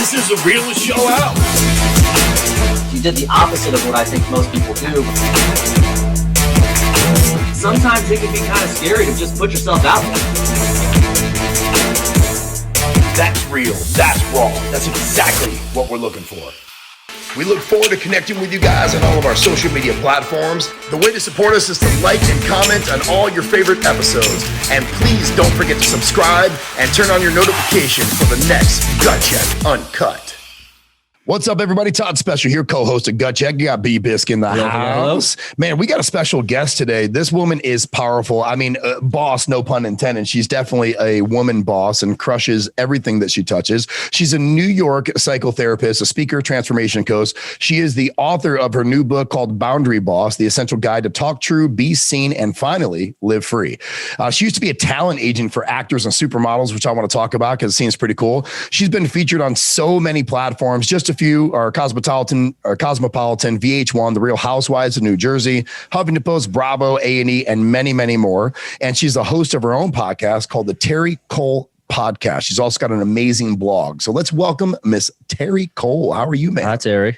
This is the realest show out. You did the opposite of what I think most people do. Sometimes it can be kind of scary to just put yourself out there. That's real. That's raw. That's exactly what we're looking for. We look forward to connecting with you guys on all of our social media platforms. The way to support us is to like and comment on all your favorite episodes. And please don't forget to subscribe and turn on your notifications for the next Gut Check Uncut. What's up, everybody? Todd Special here, co-host of Gut Check. You got B-Bisc in the house. Man, we got a special guest today. This woman is powerful. I mean, boss, no pun intended. She's definitely a woman boss and crushes everything that she touches. She's a New York psychotherapist, a speaker, transformation coach. She is the author of her new book called Boundary Boss, The Essential Guide to Talk True, Be Seen, and Finally Live Free. She used to be a talent agent for actors and supermodels, which I want to talk about because it seems pretty cool. She's been featured on so many platforms. Just a few are Cosmopolitan, VH1, The Real Housewives of New Jersey, Huffington Post, Bravo, A&E, and many, many more. And she's the host of her own podcast called the Terri Cole Podcast. She's also got an amazing blog. So let's welcome Miss Terri Cole. How are you, man? Hi, Terri.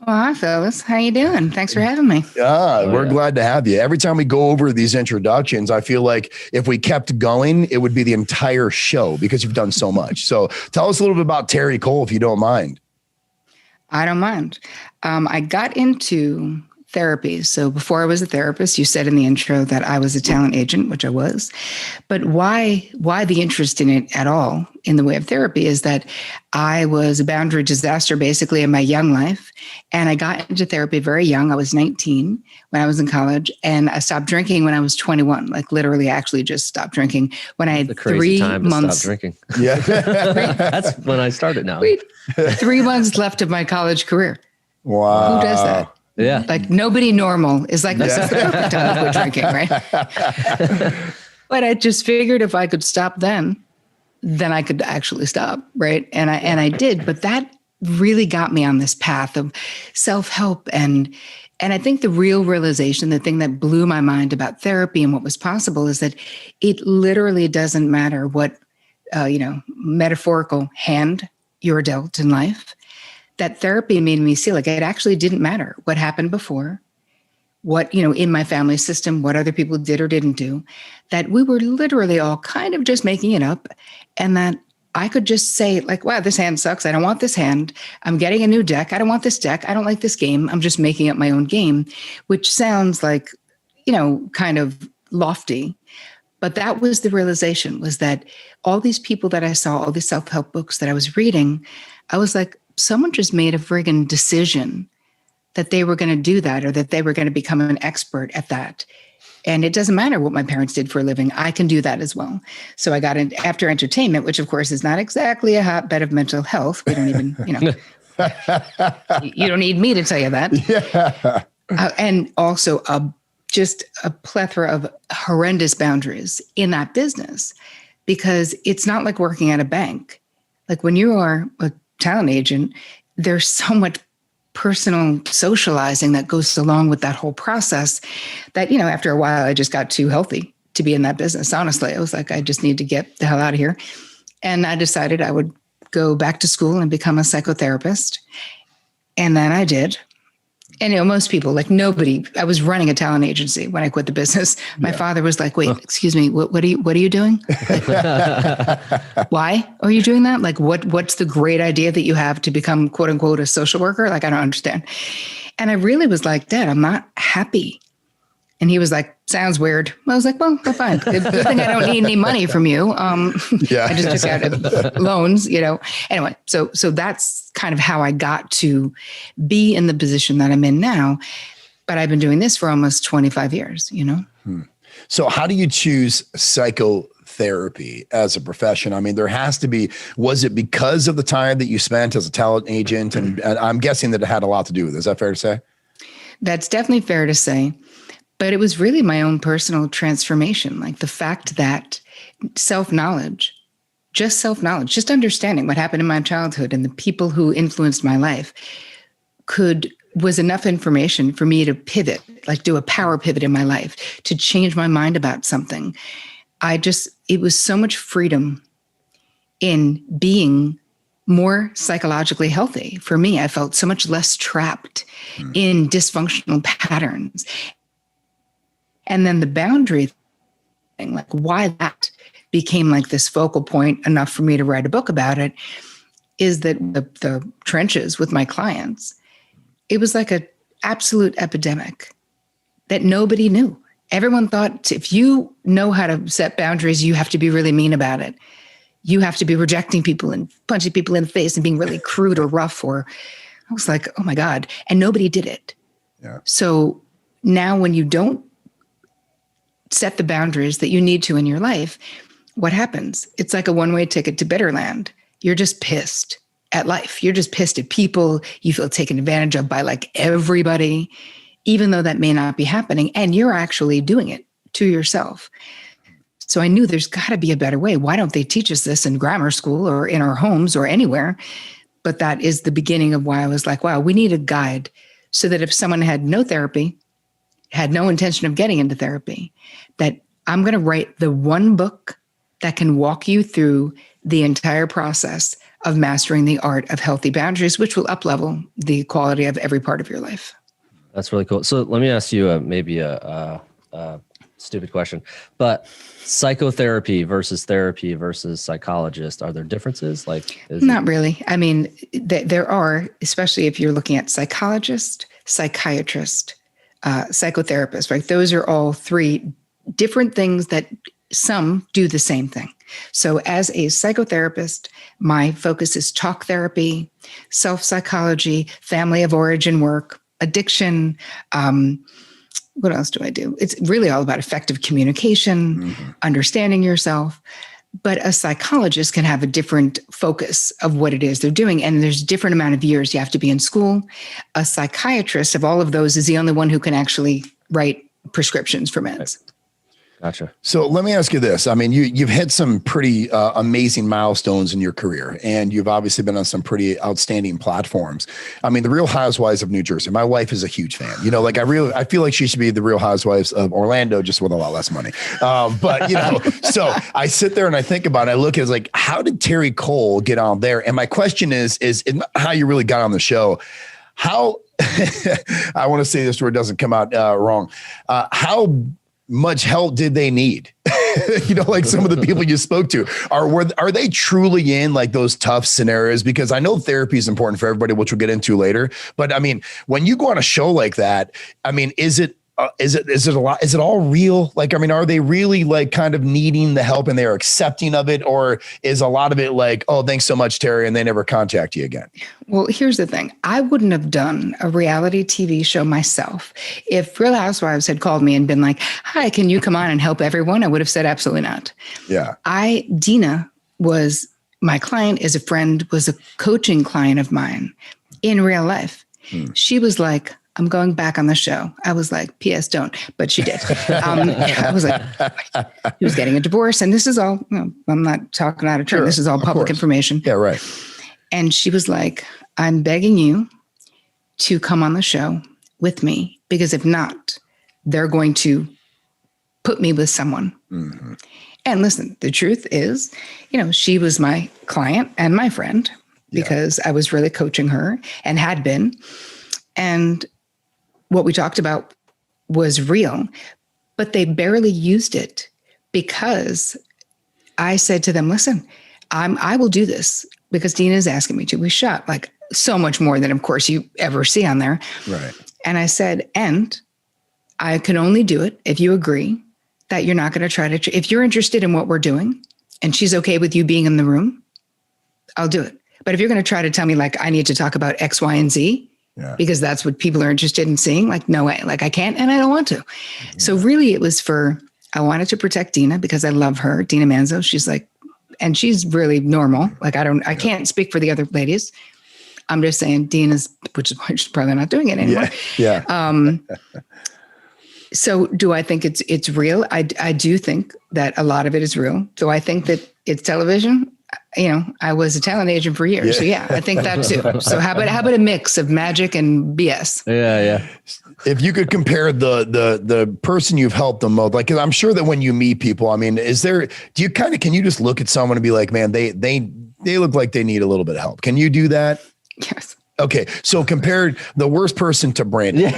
Well, hi, fellas. How you doing? Thanks for having me. We're glad to have you. Every time we go over these introductions, I feel like if we kept going, it would be the entire show because you've done so much. So tell us a little bit about Terri Cole, if you don't mind. I don't mind. I got into therapy. So before I was a therapist, you said in the intro that I was a talent agent, which I was. But why the interest in it at all in the way of therapy is that I was a boundary disaster basically in my young life. And I got into therapy very young. I was 19 when I was in college, and I stopped drinking when I was 21, like literally actually just stopped drinking when I had 3 months. Stop drinking. Yeah. That's when I started now. 3 months left of my college career. Wow. Who does that? Yeah. Like nobody normal is like, this is the perfect time to quit drinking, right? But I just figured if I could stop then I could actually stop, right? And I did, but that really got me on this path of self-help. And I think the real realization, the thing that blew my mind about therapy and what was possible is that it literally doesn't matter what, metaphorical hand you're dealt in life. That therapy made me see like it actually didn't matter what happened before, what, in my family system, what other people did or didn't do, that we were literally all kind of just making it up. And that I could just say like, wow, this hand sucks. I don't want this hand. I'm getting a new deck. I don't want this deck. I don't like this game. I'm just making up my own game, which sounds like, kind of lofty. But that was the realization, was that all these people that I saw, all these self-help books that I was reading, I was like, someone just made a friggin' decision that they were going to do that or that they were going to become an expert at that. And it doesn't matter what my parents did for a living. I can do that as well. So I got in after entertainment, which of course is not exactly a hotbed of mental health. We don't even, you don't need me to tell you that. Yeah. And also just a plethora of horrendous boundaries in that business, because it's not like working at a bank. Like when you are a talent agent, there's so much personal socializing that goes along with that whole process that, after a while, I just got too healthy to be in that business. Honestly, I was like, I just need to get the hell out of here. And I decided I would go back to school and become a psychotherapist. And then I did. And most people, like nobody, I was running a talent agency when I quit the business. My father was like, wait, excuse me, what are you doing? Like, why are you doing that? Like, what's the great idea that you have to become quote unquote a social worker? Like, I don't understand. And I really was like, Dad, I'm not happy. And he was like, sounds weird. I was like, well, fine. Good thing I don't need any money from you. I just took out loans, Anyway, so that's kind of how I got to be in the position that I'm in now. But I've been doing this for almost 25 years, So how do you choose psychotherapy as a profession? I mean, there has to be, was it because of the time that you spent as a talent agent? And I'm guessing that it had a lot to do with it. Is that fair to say? That's definitely fair to say. But it was really my own personal transformation, like the fact that self-knowledge, just understanding what happened in my childhood and the people who influenced my life was enough information for me to pivot, like do a power pivot in my life, to change my mind about something. It was so much freedom in being more psychologically healthy for me. I felt so much less trapped in dysfunctional patterns. And then the boundary thing, like why that became like this focal point enough for me to write a book about it, is that the trenches with my clients, it was like an absolute epidemic that nobody knew. Everyone thought if you know how to set boundaries, you have to be really mean about it. You have to be rejecting people and punching people in the face and being really crude or rough. Or I was like, oh my God. And nobody did it. Yeah. So now when you don't set the boundaries that you need to in your life, what happens? It's like a one-way ticket to Bitterland. You're just pissed at life. You're just pissed at people. You feel taken advantage of by like everybody, even though that may not be happening. And you're actually doing it to yourself. So I knew there's got to be a better way. Why don't they teach us this in grammar school or in our homes or anywhere? But that is the beginning of why I was like, wow, we need a guide so that if someone had no therapy, had no intention of getting into therapy, that I'm going to write the one book that can walk you through the entire process of mastering the art of healthy boundaries, which will up-level the quality of every part of your life. That's really cool. So let me ask you maybe a stupid question, but psychotherapy versus therapy versus psychologist, are there differences? Not really. I mean, there are, especially if you're looking at psychologist, psychiatrist, psychotherapist, right? Those are all three different things that some do the same thing. So as a psychotherapist, my focus is talk therapy, self-psychology, family of origin work, addiction. What else do I do? It's really all about effective communication, understanding yourself. But a psychologist can have a different focus of what it is they're doing. And there's a different amount of years you have to be in school. A psychiatrist of all of those is the only one who can actually write prescriptions for meds. Gotcha. So let me ask you this. I mean, you've hit some pretty amazing milestones in your career, and you've obviously been on some pretty outstanding platforms. I mean, the Real Housewives of New Jersey. My wife is a huge fan. You know, like I feel like she should be the Real Housewives of Orlando, just with a lot less money. But you know, so I sit there and I think about it. I look at it, like, how did Terri Cole get on there? And my question is not how you really got on the show. How I want to say this where it doesn't come out wrong. How much help did they need? You know, like some of the people you spoke to, are they truly in like those tough scenarios? Because I know therapy is important for everybody, which we'll get into later. But I mean, when you go on a show like that, I mean, is it a lot? Is it all real? Like, I mean, are they really like kind of needing the help and they're accepting of it? Or is a lot of it like, oh, thanks so much, Terri, and they never contact you again? Well, here's the thing. I wouldn't have done a reality TV show myself if Real Housewives had called me and been like, hi, can you come on and help everyone? I would have said absolutely not. Yeah. Dina was my client, is a friend, was a coaching client of mine in real life. She was like, I'm going back on the show. I was like, P.S. don't, but she did. I was like, he was getting a divorce. And this is all, I'm not talking out of turn. Sure, this is all public information. Yeah, right. And she was like, I'm begging you to come on the show with me, because if not, they're going to put me with someone. Mm-hmm. And listen, the truth is, she was my client and my friend, because I was really coaching her and had been. And what we talked about was real, but they barely used it because I said to them, listen, I will do this because Dina is asking me to. We shot like so much more than, of course, you ever see on there. Right. And I said, and I can only do it if you agree that you're not going to try to, if you're interested in what we're doing and she's okay with you being in the room, I'll do it. But if you're going to try to tell me like, I need to talk about X, Y, and Z, because that's what people are interested in seeing, like, no way, like I can't, and I don't want to. Mm-hmm. So really it was I wanted to protect Dina because I love her, Dina Manzo. She's like, and she's really normal. Like I can't speak for the other ladies. I'm just saying Dina's, which is why she's probably not doing it anymore. Yeah. So do I think it's real? I do think that a lot of it is real. Do I think that it's television? I was a talent agent for years. So I think that too. So how about a mix of magic and BS? Yeah. If you could compare the person you've helped the most, like, 'cause I'm sure that when you meet people, I mean, can you just look at someone and be like, man, they they look like they need a little bit of help. Can you do that? Yes. Okay, so compared the worst person to Brandon. I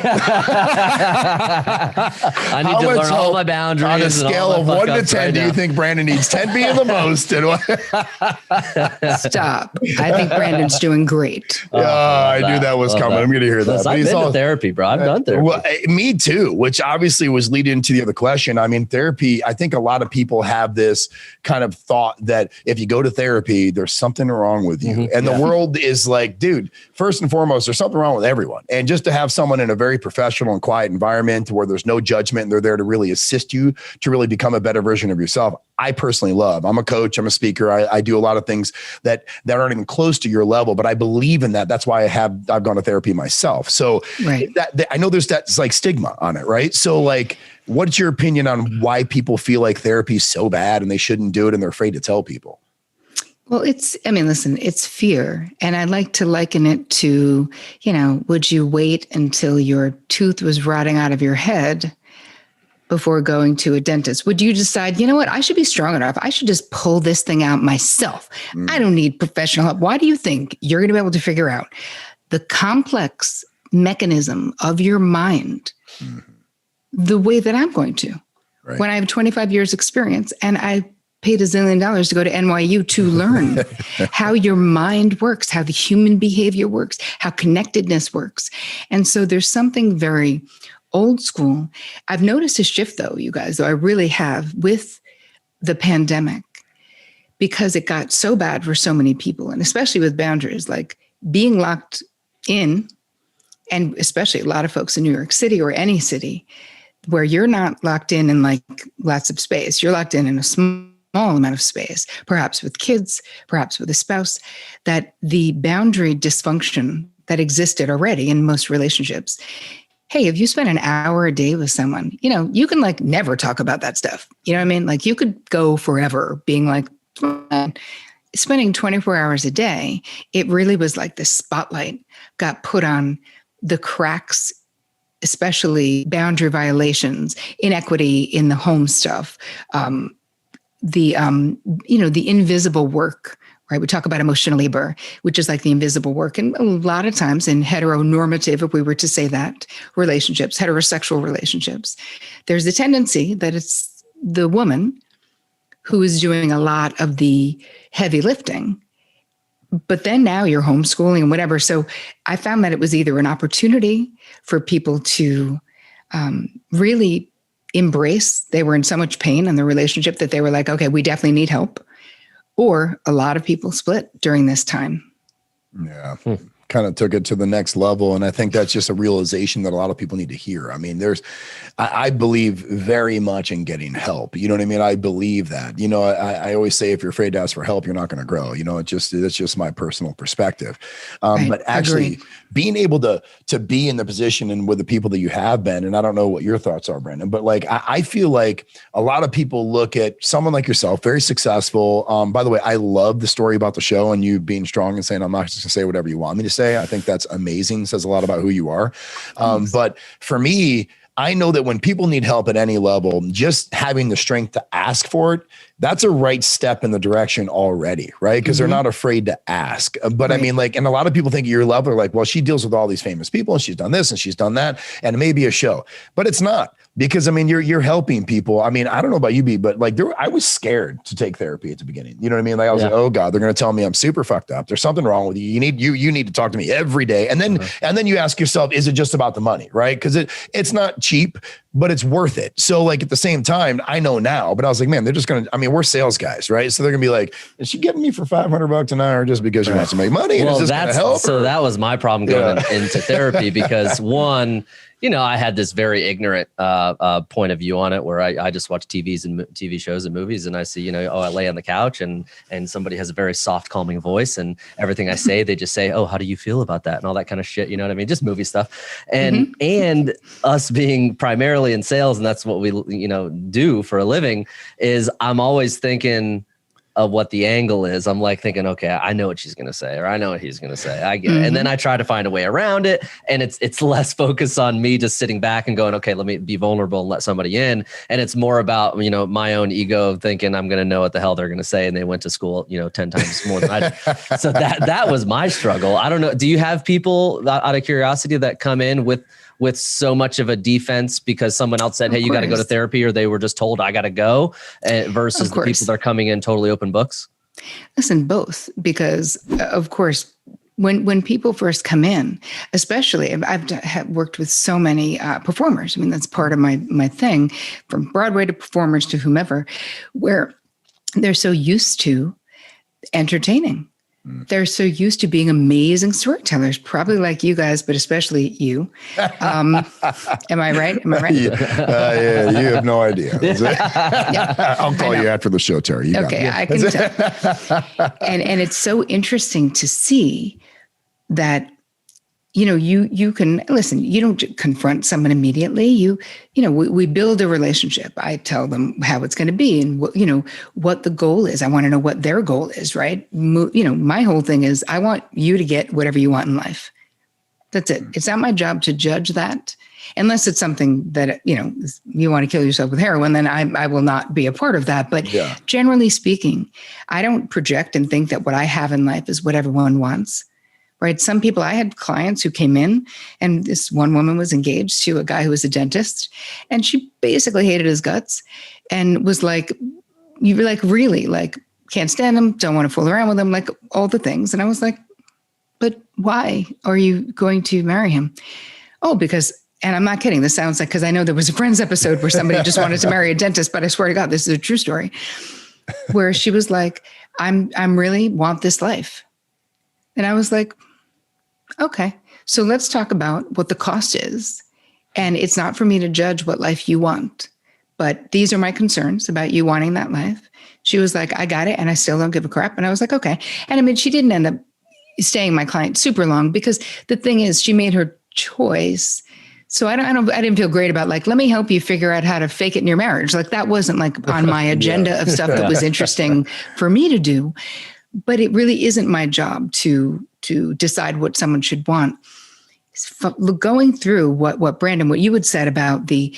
need to learn all my boundaries. On a scale of 1 to 10, do you think Brandon needs 10 being the most? Stop. I think Brandon's doing great. I knew that was coming. I'm going to hear that. I've been to therapy, bro. I've done therapy. Well, me too, which obviously was leading into the other question. I mean, therapy, I think a lot of people have this kind of thought that if you go to therapy, there's something wrong with you. And the world is like, dude, first and foremost, there's something wrong with everyone. And just to have someone in a very professional and quiet environment where there's no judgment and they're there to really assist you to really become a better version of yourself, I personally love. I'm a coach. I'm a speaker. I do a lot of things that aren't even close to your level, but I believe in that. That's why I've gone to therapy myself. So that I know there's that like stigma on it, right? So like, what's your opinion on why people feel like therapy is so bad and they shouldn't do it and they're afraid to tell people? Well, listen, it's fear. And I like to liken it to, would you wait until your tooth was rotting out of your head before going to a dentist? Would you decide, you know what, I should be strong enough. I should just pull this thing out myself. I don't need professional help. Why do you think you're going to be able to figure out the complex mechanism of your mind the way that I'm going to? Right. When I have 25 years experience and I paid $1 zillion to go to NYU to learn how your mind works, how the human behavior works, how connectedness works. And so there's something very old school. I've noticed a shift though, you guys, though I really have with the pandemic, because it got so bad for so many people, and especially with boundaries, like being locked in, and especially a lot of folks in New York City or any city where you're not locked in like lots of space. You're locked in a small amount of space, perhaps with kids, perhaps with a spouse, that the boundary dysfunction that existed already in most relationships. Hey, if you spend an hour a day with someone, you can like never talk about that stuff. You know what I mean? Like you could go forever being like, spending 24 hours a day, it really was like the spotlight got put on the cracks, especially boundary violations, inequity in the home stuff, the invisible work, right? We talk about emotional labor, which is like the invisible work. And a lot of times in heteronormative, if we were to say that, relationships, heterosexual relationships, there's a tendency that it's the woman who is doing a lot of the heavy lifting. But then now you're homeschooling and whatever. So I found that it was either an opportunity for people to really embrace, they were in so much pain in the relationship that they were like, okay, we definitely need help. Or a lot of people split during this time. Yeah. Kind of took it to the next level. And I think that's just a realization that a lot of people need to hear. I mean, I believe very much in getting help. You know what I mean? I believe that, I always say, if you're afraid to ask for help, you're not going to grow. That's just my personal perspective. Right. But actually being able to be in the position and with the people that you have been, and I don't know what your thoughts are, Brandon, but like, I feel like a lot of people look at someone like yourself, very successful. By the way, I love the story about the show and you being strong and saying, I'm not just gonna say whatever you want me to say. I think that's amazing. Says a lot about who you are. But for me, I know that when people need help at any level, just having the strength to ask for it, that's a right step in the direction already, right? Because they're not afraid to ask. But I mean, like, and a lot of people think at your level are like, well, she deals with all these famous people and she's done this and she's done that, and it may be a show, but it's not. Because I mean, you're helping people. I mean, I don't know about you, B, but like I was scared to take therapy at the beginning. You know what I mean? Like I was like, oh God, they're going to tell me I'm super fucked up. There's something wrong with you. You need to talk to me every day. And then you ask yourself, is it just about the money? Right? Because it's not cheap, but it's worth it. So like at the same time, I know now, but I was like, man, they're just going to, I mean, we're sales guys, right? So they're gonna be like, is she getting me for $500 an hour just because she wants to make money? Well, is this gonna help? So that was my problem going into therapy, because one, I had this very ignorant point of view on it, where I just watch TV shows and movies, and I see, I lay on the couch and somebody has a very soft, calming voice, and everything I say, they just say, oh, how do you feel about that? And all that kind of shit. You know what I mean? Just movie stuff. And us being primarily in sales, and that's what we, do for a living, is I'm always thinking, of what the angle is, I'm like thinking, okay, I know what she's going to say, or I know what he's going to say. I get it. And then I try to find a way around it. And it's less focused on me just sitting back and going, okay, let me be vulnerable and let somebody in. And it's more about, my own ego of thinking I'm going to know what the hell they're going to say. And they went to school, 10 times more than I did. So that was my struggle. I don't know. Do you have people out of curiosity that come in with so much of a defense because someone else said, hey, you got to go to therapy, or they were just told I got to go, versus the people that are coming in totally open books? Listen, both, because of course, when people first come in, especially I've worked with so many performers. I mean, that's part of my thing, from Broadway to performers to whomever, where they're so used to entertaining. They're so used to being amazing storytellers, probably like you guys, but especially you. Am I right? Yeah, you have no idea. Yeah. I'll call you after the show, Terri. Okay, I can tell. And it's so interesting to see that, you can listen, you don't confront someone immediately. We build a relationship. I tell them how it's going to be and what the goal is. I want to know what their goal is, right? My whole thing is I want you to get whatever you want in life. That's it. It's not my job to judge that, unless it's something that, you want to kill yourself with heroin, then I will not be a part of that. But generally speaking, I don't project and think that what I have in life is what everyone wants. Right. Some people, I had clients who came in, and this one woman was engaged to a guy who was a dentist, and she basically hated his guts and was like, you were like, really, like, can't stand him, don't want to fool around with him, like all the things. And I was like, but why are you going to marry him? Oh, because, and I'm not kidding, this sounds like, because I know there was a Friends episode where somebody just wanted to marry a dentist, but I swear to God, this is a true story, where she was like, I'm really want this life. And I was like, okay, so let's talk about what the cost is. And it's not for me to judge what life you want, but these are my concerns about you wanting that life. She was like, I got it. And I still don't give a crap. And I was like, okay. And I mean, she didn't end up staying my client super long, because the thing is, she made her choice. So I didn't feel great about like, let me help you figure out how to fake it in your marriage. Like that wasn't like on my agenda of stuff that was interesting for me to do. But it really isn't my job to decide what someone should want. Going through what Brandon, what you had said about the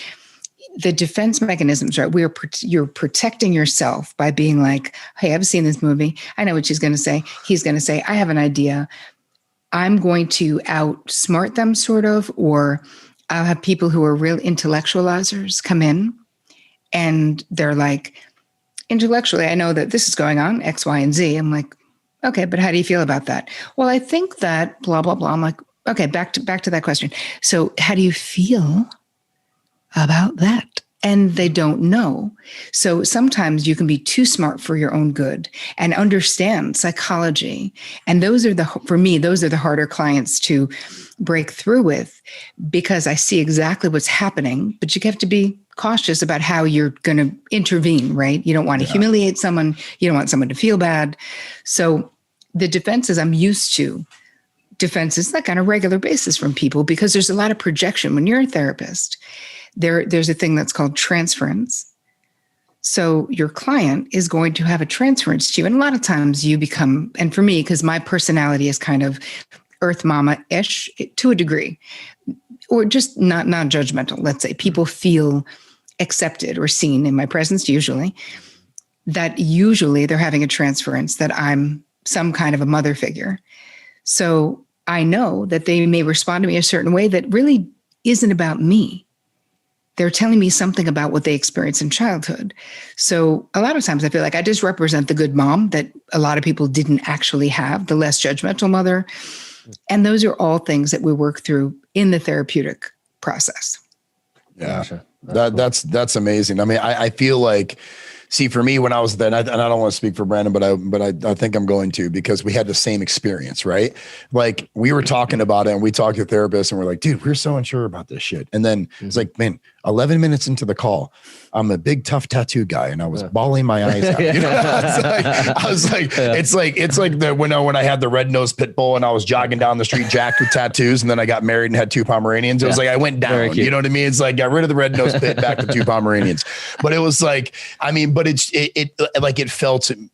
defense mechanisms, right? You're protecting yourself by being like, hey, I've seen this movie. I know what she's going to say. He's going to say, I have an idea. I'm going to outsmart them, sort of, or I'll have people who are real intellectualizers come in, and they're like, intellectually, I know that this is going on, X, Y, and Z. I'm like, okay, but how do you feel about that? Well, I think that blah, blah, blah. I'm like, okay, back to that question. So how do you feel about that? And they don't know. So sometimes you can be too smart for your own good and understand psychology. And for me, those are the harder clients to break through with, because I see exactly what's happening, but you have to be cautious about how you're going to intervene, right? You don't want to humiliate someone. You don't want someone to feel bad. So the defenses, I'm used to defenses like on a regular basis from people, because there's a lot of projection. When you're a therapist, there's a thing that's called transference. So your client is going to have a transference to you. And a lot of times you become, and for me, because my personality is kind of Earth Mama-ish to a degree, or just not judgmental. Let's say people feel accepted or seen in my presence, usually they're having a transference that I'm some kind of a mother figure. So I know that they may respond to me a certain way that really isn't about me. They're telling me something about what they experienced in childhood. So a lot of times I feel like I just represent the good mom that a lot of people didn't actually have, the less judgmental mother. And those are all things that we work through in the therapeutic process. Yeah, that's amazing. I mean, I feel like, see, for me, when I was then, and I don't want to speak for Brandon, but I think I'm going to, because we had the same experience, right? Like we were talking about it, and we talked to therapists, and we're like, dude, we're so unsure about this shit. And then it's like, man, 11 minutes into the call, I'm a big tough tattoo guy, and I was bawling my eyes out. You know? I was like, it's like the when I had the red-nosed pit bull and I was jogging down the street jacked with tattoos, and then I got married and had 2 Pomeranians. It was like I went down. You know what I mean? It's like got rid of the red-nosed pit, back to 2 Pomeranians. But it was like, I mean, but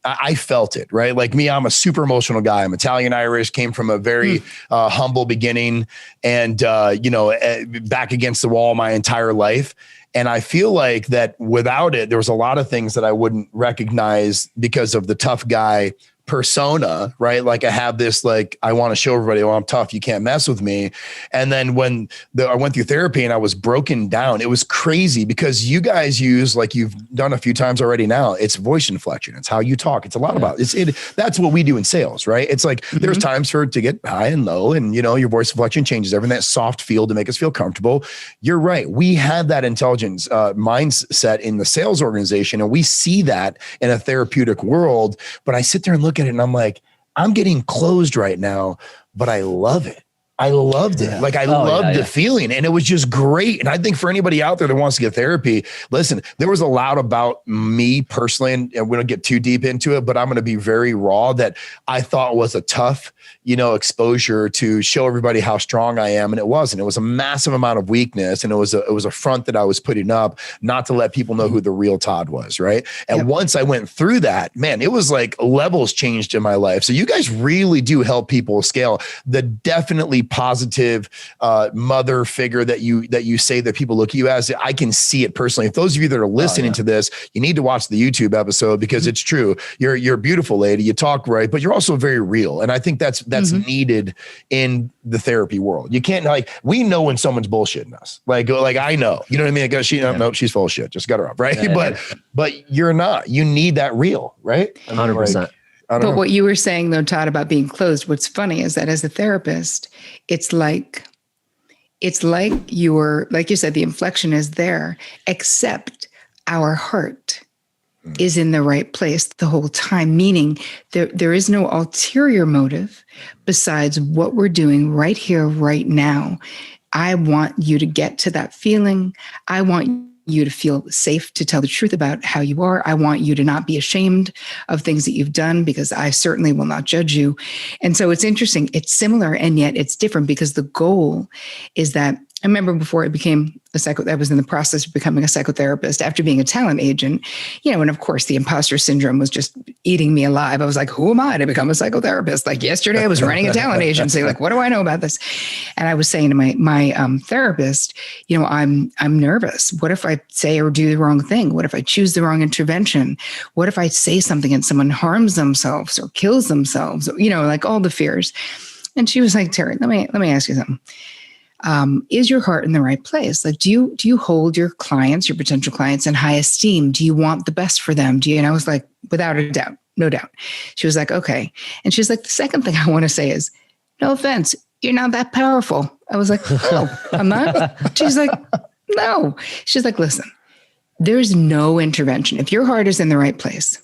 I felt it, right? Like me, I'm a super emotional guy. I'm Italian Irish, came from a very humble beginning, and back against the wall my entire life. And I feel like that without it, there was a lot of things that I wouldn't recognize because of the tough guy persona, right? Like I have this, like, I want to show everybody, oh, I'm tough, you can't mess with me. And then when I went through therapy and I was broken down, it was crazy because you guys use, like you've done a few times already now, it's voice inflection. It's how you talk. It's a lot about it. That's what we do in sales, right? It's like, there's times for it to get high and low, and your voice inflection changes everything, that soft feel to make us feel comfortable. You're right. We have that intelligence mindset in the sales organization, and we see that in a therapeutic world. But I sit there and look at it and I'm like, I'm getting closed right now, but I love it. I loved it. Like I loved the feeling, and it was just great. And I think for anybody out there that wants to get therapy, listen, there was a lot about me personally, and we don't get too deep into it, but I'm going to be very raw, that I thought was a tough, exposure to show everybody how strong I am. And it wasn't. It was a massive amount of weakness. And it was a front that I was putting up, not to let people know who the real Todd was. Right. And once I went through that, man, it was like levels changed in my life. So you guys really do help people scale. The definitely positive mother figure that you say that people look at you as, I can see it personally. If those of you that are listening to this, you need to watch the YouTube episode, because it's true. You're a beautiful lady. You talk right, but you're also very real. And I think that's needed in the therapy world. You can't, like, we know when someone's bullshitting us. Like I know, you know what I mean? I go, no, she's full of shit. Just got her up. Right. Yeah, but you're not, you need that real, right? 100%. But what you were saying though, Todd, about being closed, what's funny is that as a therapist, it's like you're, like you said, the inflection is there, except our heart is in the right place the whole time, meaning there is no ulterior motive besides what we're doing right here, right now. I want you to get to that feeling. I want you to feel safe to tell the truth about how you are. I want you to not be ashamed of things that you've done, because I certainly will not judge you. And so it's interesting. It's similar and yet it's different, because the goal is that, I remember before I became I was in the process of becoming a psychotherapist after being a talent agent, and of course the imposter syndrome was just eating me alive. I was like, who am I to become a psychotherapist? Like yesterday I was running a talent agency. Like, what do I know about this? And I was saying to my therapist, I'm nervous. What if I say or do the wrong thing? What if I choose the wrong intervention? What if I say something and someone harms themselves or kills themselves? Like all the fears. And she was like, Terri, let me ask you something. Is your heart in the right place? Like, do you hold your clients, your potential clients, in high esteem? Do you want the best for them? And I was like, without a doubt, no doubt. She was like, okay. And she's like, the second thing I want to say is, no offense, you're not that powerful. I was like, no, I'm not. She's like, no. She's like, listen, there's no intervention. If your heart is in the right place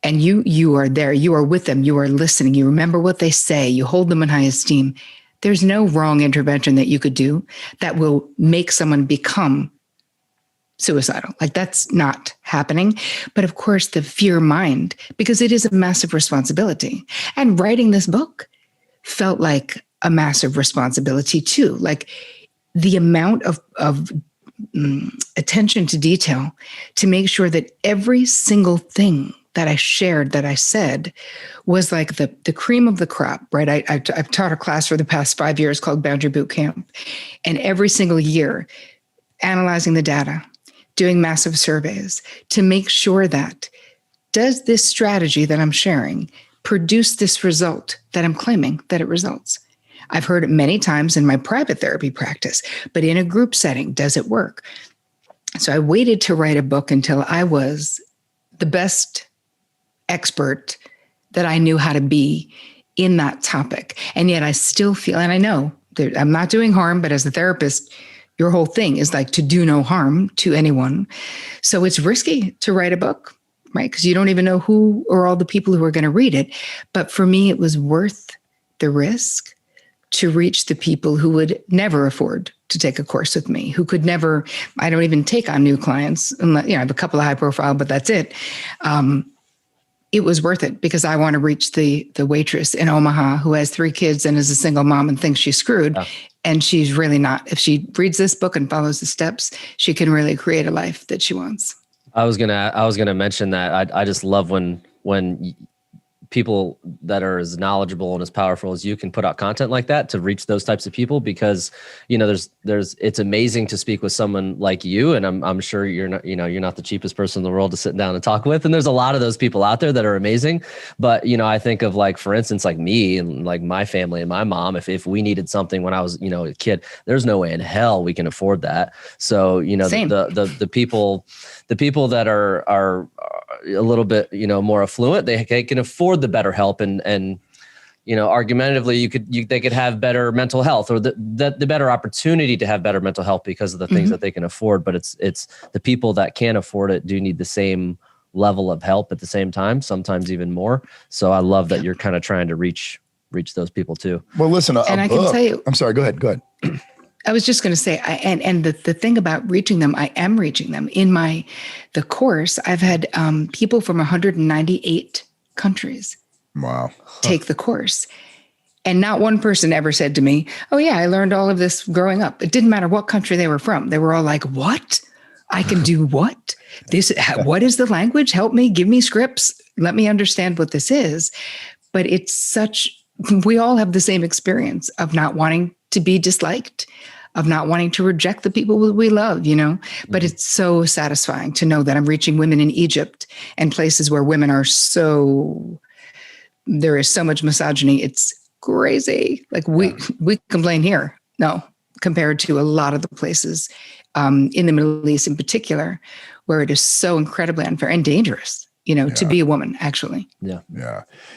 and you are there, you are with them, you are listening, you remember what they say, you hold them in high esteem, there's no wrong intervention that you could do that will make someone become suicidal. Like, that's not happening. But of course, the fear mind, because it is a massive responsibility. And writing this book felt like a massive responsibility too. Like the amount of attention to detail to make sure that every single thing that I shared, that I said, was like the cream of the crop, right? I've taught a class for the past 5 years called Boundary Boot Camp. And every single year, analyzing the data, doing massive surveys to make sure that, does this strategy that I'm sharing produce this result that I'm claiming that it results? I've heard it many times in my private therapy practice, but in a group setting, does it work? So I waited to write a book until I was the best expert that I knew how to be in that topic. And yet I still feel, and I know that I'm not doing harm, but as a therapist, your whole thing is like to do no harm to anyone. So it's risky to write a book, right? Because you don't even know who or all the people who are going to read it. But for me, it was worth the risk to reach the people who would never afford to take a course with me, who could never, I don't even take on new clients, unless, I have a couple of high profile, but that's it. It was worth it because I want to reach the waitress in Omaha who has 3 kids and is a single mom and thinks she's screwed. Yeah. And she's really not. If she reads this book and follows the steps, she can really create a life that she wants. I was gonna mention that I just love when people that are as knowledgeable and as powerful as you can put out content like that to reach those types of people, because it's amazing to speak with someone like you, and I'm sure you're not the cheapest person in the world to sit down and talk with, and there's a lot of those people out there that are amazing. But I think of, like, for instance, like me and like my family and my mom, if we needed something when I was a kid, there's no way in hell we can afford that. So the people that are a little bit more affluent, they can afford the better help, and argumentatively they could have better mental health, or the better opportunity to have better mental health because of the things that they can afford. But it's the people that can't afford it do need the same level of help at the same time, sometimes even more. So I love that you're kind of trying to reach those people too. Well, listen, and I can tell you, I'm sorry, go ahead. I was just going to say, the thing about reaching them, I am reaching them. In the course, I've had people from 198 countries take the course. And not one person ever said to me, oh yeah, I learned all of this growing up. It didn't matter what country they were from. They were all like, what? I can do what? What is the language? Help me, give me scripts. Let me understand what this is. But we all have the same experience of not wanting to be disliked, of not wanting to reject the people we love, but it's so satisfying to know that I'm reaching women in Egypt and places where women are there is so much misogyny. It's crazy. Like we complain here. No, compared to a lot of the places in the Middle East in particular, where it is so incredibly unfair and dangerous. To be a woman, actually. Yeah.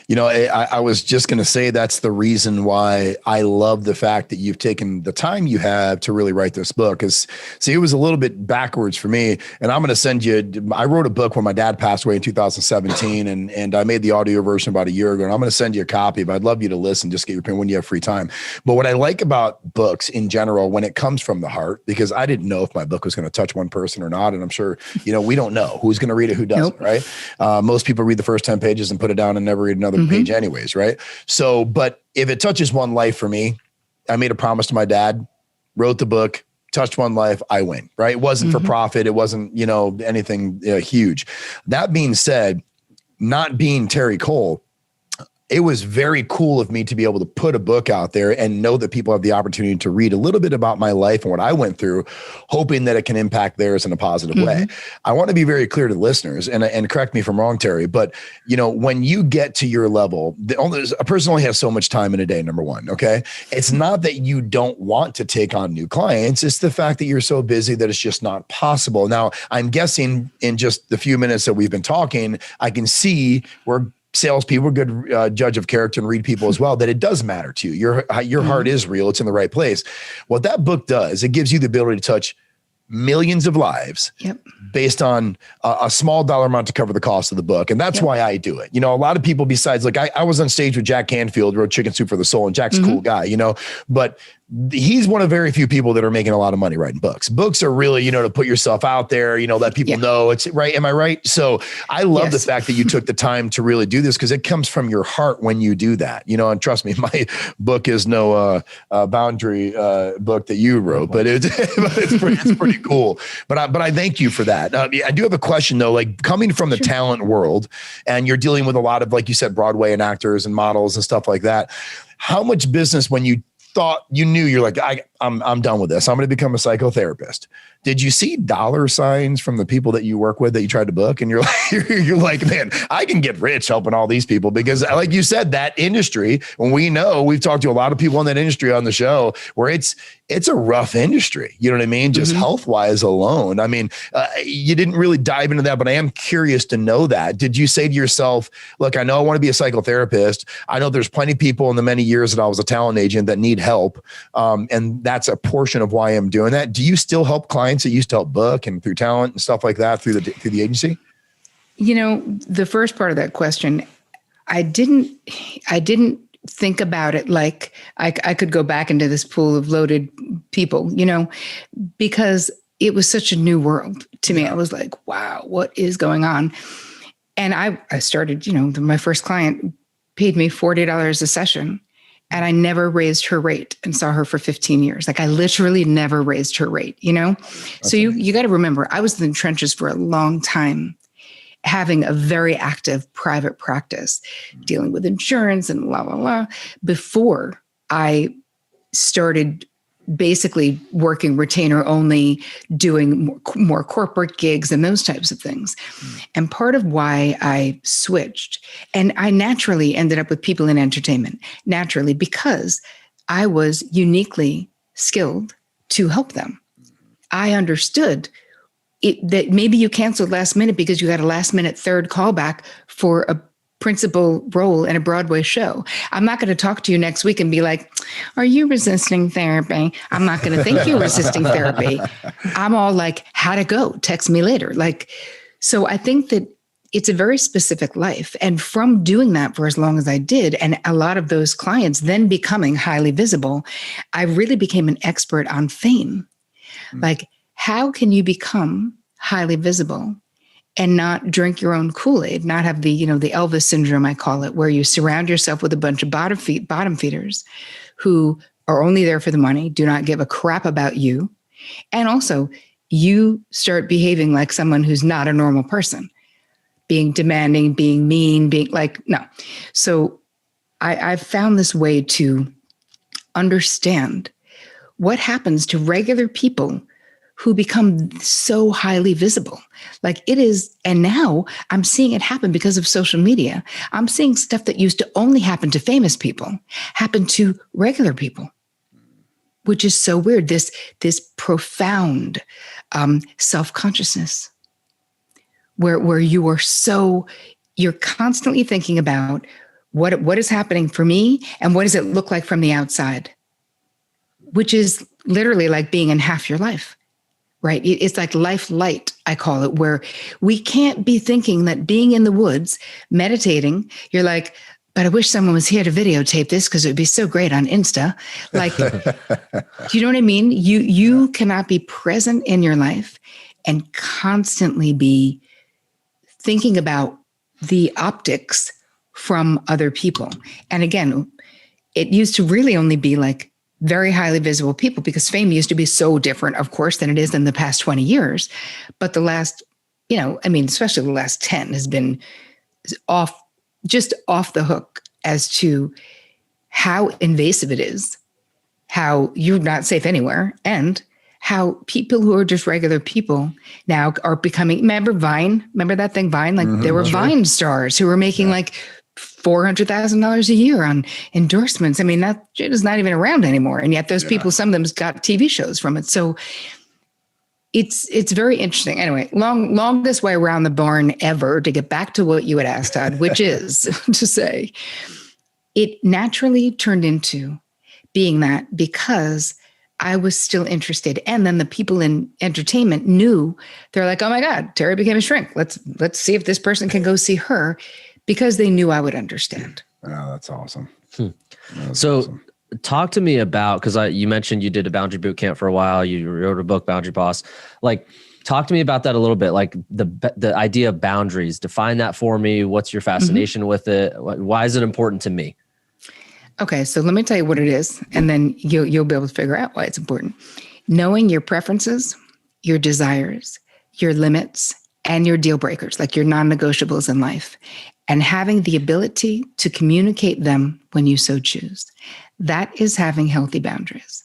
I was just going to say that's the reason why I love the fact that you've taken the time you have to really write this book. Because, see, it was a little bit backwards for me. And I'm going to send you, I wrote a book when my dad passed away in 2017, and I made the audio version about a year ago. And I'm going to send you a copy, but I'd love you to listen, just get your opinion when you have free time. But what I like about books in general, when it comes from the heart, because I didn't know if my book was going to touch one person or not. And I'm sure, we don't know who's going to read it, who doesn't, right? Most people read the first 10 pages and put it down and never read another page anyways, right? So, but if it touches one life for me, I made a promise to my dad, wrote the book, touched one life, I win, right? It wasn't for profit. It wasn't, anything huge. That being said, not being Terri Cole, it was very cool of me to be able to put a book out there and know that people have the opportunity to read a little bit about my life and what I went through, hoping that it can impact theirs in a positive way. I want to be very clear to the listeners, and correct me if I'm wrong, Terri, but when you get to your level, a person only has so much time in a day, number one. Okay. It's not that you don't want to take on new clients. It's the fact that you're so busy that it's just not possible. Now, I'm guessing in just the few minutes that we've been talking, I can see where salespeople, good judge of character and read people as well, that it does matter to you. Your heart is real. It's in the right place. What that book does, it gives you the ability to touch millions of lives based on a small dollar amount to cover the cost of the book. And that's why I do it. A lot of people besides, like I was on stage with Jack Canfield, wrote Chicken Soup for the Soul, and Jack's a cool guy, but he's one of very few people that are making a lot of money writing books. Books are really, to put yourself out there, let people know it's right. Am I right? So I love the fact that you took the time to really do this, because it comes from your heart when you do that, and trust me, my book is no boundary book that you wrote, but it's pretty cool. But I thank you for that. I do have a question though, like coming from the talent world, and you're dealing with a lot of, like you said, Broadway and actors and models and stuff like that. How much business, when you thought you knew you're like, I'm done with this, I'm going to become a psychotherapist, did you see dollar signs from the people that you work with that you tried to book? And you're like, man, I can get rich helping all these people, because like you said, that industry, when we've talked to a lot of people in that industry on the show, where it's a rough industry. You know what I mean? Just health wise alone. I mean, you didn't really dive into that, but I am curious to know that. Did you say to yourself, look, I know I want to be a psychotherapist. I know there's plenty of people in the many years that I was a talent agent that need help. And that's a portion of why I'm doing that. Do you still help clients that used to help book and through talent and stuff like that through the agency? The first part of that question, I didn't think about it like I could go back into this pool of loaded people, because it was such a new world to me. I was like, wow, what is going on? And I started, my first client paid me $40 a session. And I never raised her rate and saw her for 15 years. Like I literally never raised her rate, you know? So you got to remember, I was in the trenches for a long time, having a very active private practice, dealing with insurance and blah, blah, blah, before I started basically working retainer only, doing more corporate gigs and those types of things. And part of why I switched, and I naturally ended up with people in entertainment, naturally, because I was uniquely skilled to help them. I understood that maybe you canceled last minute because you got a last minute third callback for a principal role in a Broadway show. I'm not going to talk to you next week and be like, are you resisting therapy? I'm not going to think you're resisting therapy. I'm all like, how'd it go? Text me later. Like, so I think that it's a very specific life. And from doing that for as long as I did, and a lot of those clients then becoming highly visible, I really became an expert on fame. Like, how can you become highly visible and not drink your own Kool-Aid, not have the, you know, the Elvis syndrome, I call it, where you surround yourself with a bunch of bottom feeders who are only there for the money, do not give a crap about you. And also you start behaving like someone who's not a normal person, being demanding, being mean, being like, no. So I've found this way to understand what happens to regular people who become so highly visible. Like it is, and now I'm seeing it happen because of social media. I'm seeing stuff that used to only happen to famous people happen to regular people, which is so weird. This profound self-consciousness where you are you're constantly thinking about what is happening for me and what does it look like from the outside, which is literally like being in half your life. Right? It's like life light, I call it, where we can't be thinking that being in the woods, meditating, you're like, but I wish someone was here to videotape this because it would be so great on Insta. Like, do you know what I mean? You cannot be present in your life and constantly be thinking about the optics from other people. And again, it used to really only be like very highly visible people, because fame used to be so different, of course, than it is in the past 20 years. But the last, especially the last 10 has been just off the hook as to how invasive it is, how you're not safe anywhere, and how people who are just regular people now are becoming, remember Vine? Remember that thing, Vine? Like there were Vine stars who were making like $400,000 a year on endorsements. I mean, that shit is not even around anymore. And yet those people, some of them got TV shows from it. So it's very interesting. Anyway, longest way around the barn ever to get back to what you had asked, Todd, which is to say it naturally turned into being that because I was still interested. And then the people in entertainment knew, they're like, oh my God, Terri became a shrink. Let's see if this person can go see her, because they knew I would understand. Oh, that's awesome. So talk to me about, because you mentioned you did a boundary boot camp for a while. You wrote a book, Boundary Boss. Like, talk to me about that a little bit. Like the idea of boundaries, define that for me. What's your fascination with it? Why is it important to me? Okay, so let me tell you what it is, and then you'll be able to figure out why it's important. Knowing your preferences, your desires, your limits, and your deal breakers, like your non-negotiables in life, and having the ability to communicate them when you so choose. That is having healthy boundaries.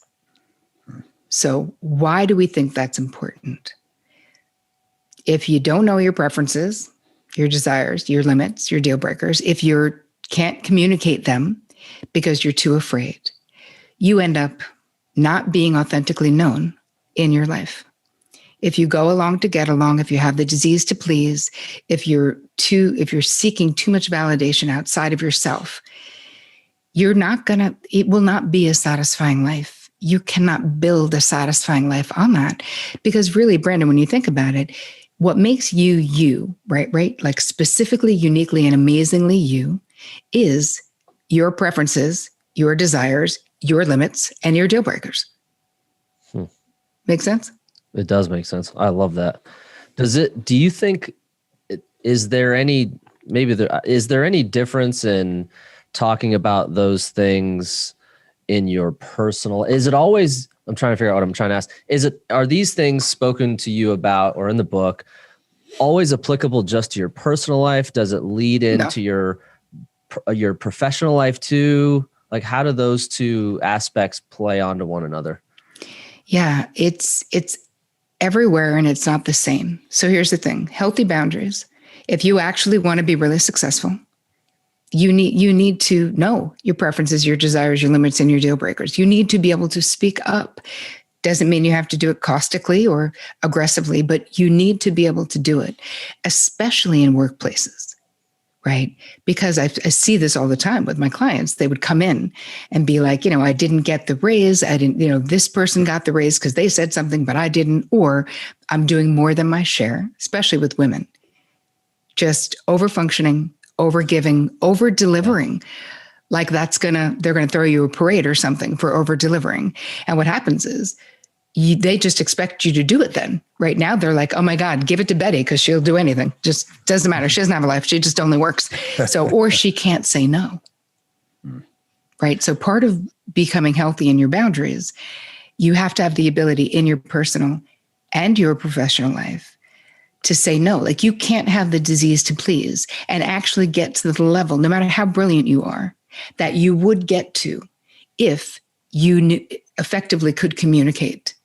So why do we think that's important? If you don't know your preferences, your desires, your limits, your deal breakers, if you can't communicate them because you're too afraid, you end up not being authentically known in your life. If you go along to get along, if you have the disease to please, if you're seeking too much validation outside of yourself, it will not be a satisfying life. You cannot build a satisfying life on that. Because really, Brandon, when you think about it, what makes you, right? Like specifically, uniquely, and amazingly you is your preferences, your desires, your limits, and your deal breakers. Make sense? It does make sense. I love that. Do you think, is there any difference in talking about those things in your personal, is it always, I'm trying to figure out what I'm trying to ask. Are these things spoken to you about or in the book always applicable just to your personal life? Does it lead into your professional life too? Like, how do those two aspects play onto one another? Yeah, it's everywhere and it's not the same. So here's the thing, healthy boundaries. If you actually want to be really successful, you need to know your preferences, your desires, your limits, and your deal breakers. You need to be able to speak up. Doesn't mean you have to do it caustically or aggressively, but you need to be able to do it, especially in workplaces, right? Because I see this all the time with my clients. They would come in and be like, I didn't get the raise. I didn't, this person got the raise because they said something, but I didn't, or I'm doing more than my share, especially with women. Just over-functioning, over-giving, over-delivering. Like they're going to throw you a parade or something for over-delivering. And what happens is they just expect you to do it then. Right now, they're like, oh my God, give it to Betty because she'll do anything. Just doesn't matter. She doesn't have a life. She just only works. So, or she can't say no. Right? So part of becoming healthy in your boundaries, you have to have the ability in your personal and your professional life to say no. Like you can't have the disease to please and actually get to the level, no matter how brilliant you are, that you would get to if you effectively could communicate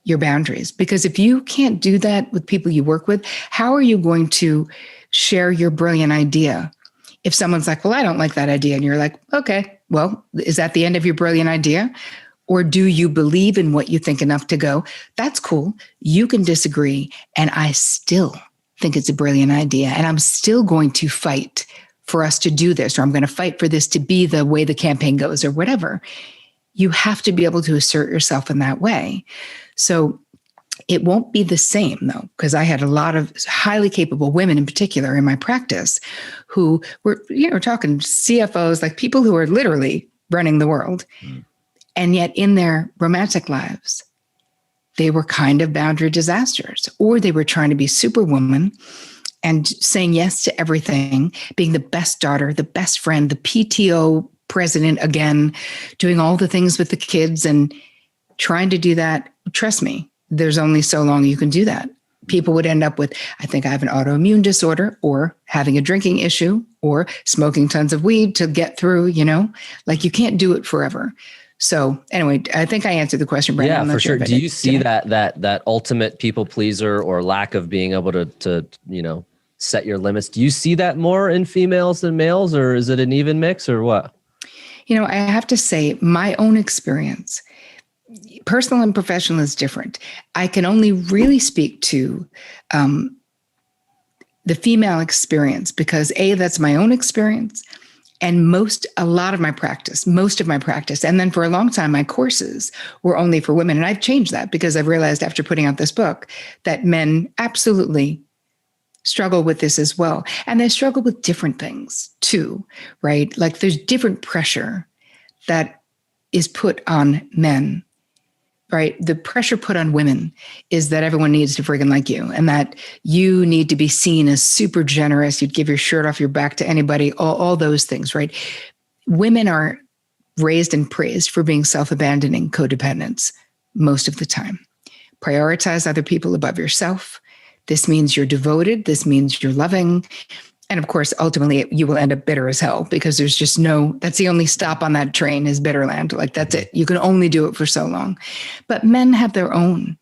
your boundaries. Because if you can't do that with people you work with, how are you going to share your brilliant idea? If someone's like, well, I don't like that idea. And you're like, okay, well, is that the end of your brilliant idea? Or do you believe in what you think enough to go, that's cool. You can disagree. And I still think it's a brilliant idea. And I'm still going to fight for us to do this, or I'm going to fight for this to be the way the campaign goes or whatever. You have to be able to assert yourself in that way. So it won't be the same though, because I had a lot of highly capable women in particular in my practice who were, talking CFOs, like people who are literally running the world. And yet in their romantic lives, they were kind of boundary disasters, or they were trying to be superwoman and saying yes to everything, being the best daughter, the best friend, the PTO president again, doing all the things with the kids and trying to do that. Trust me, there's only so long you can do that. People would end up with, I think I have an autoimmune disorder, or having a drinking issue, or smoking tons of weed to get through, like you can't do it forever. So anyway, I think I answered the question, Brandon. Yeah, for sure. Do you see that ultimate people pleaser or lack of being able to set your limits? Do you see that more in females than males, or is it an even mix, or what? I have to say my own experience, personal and professional, is different. I can only really speak to the female experience because that's my own experience. And most of my practice. And then for a long time, my courses were only for women. And I've changed that because I've realized after putting out this book that men absolutely struggle with this as well. And they struggle with different things too, right? Like there's different pressure that is put on men, right? The pressure put on women is that everyone needs to friggin' like you, and that you need to be seen as super generous. You'd give your shirt off your back to anybody, all those things, right? Women are raised and praised for being self-abandoning codependents most of the time. Prioritize other people above yourself. This means you're devoted. This means you're loving. And of course, ultimately, you will end up bitter as hell because there's just that's the only stop on that train is Bitterland. Like that's it. You can only do it for so long. But men have their own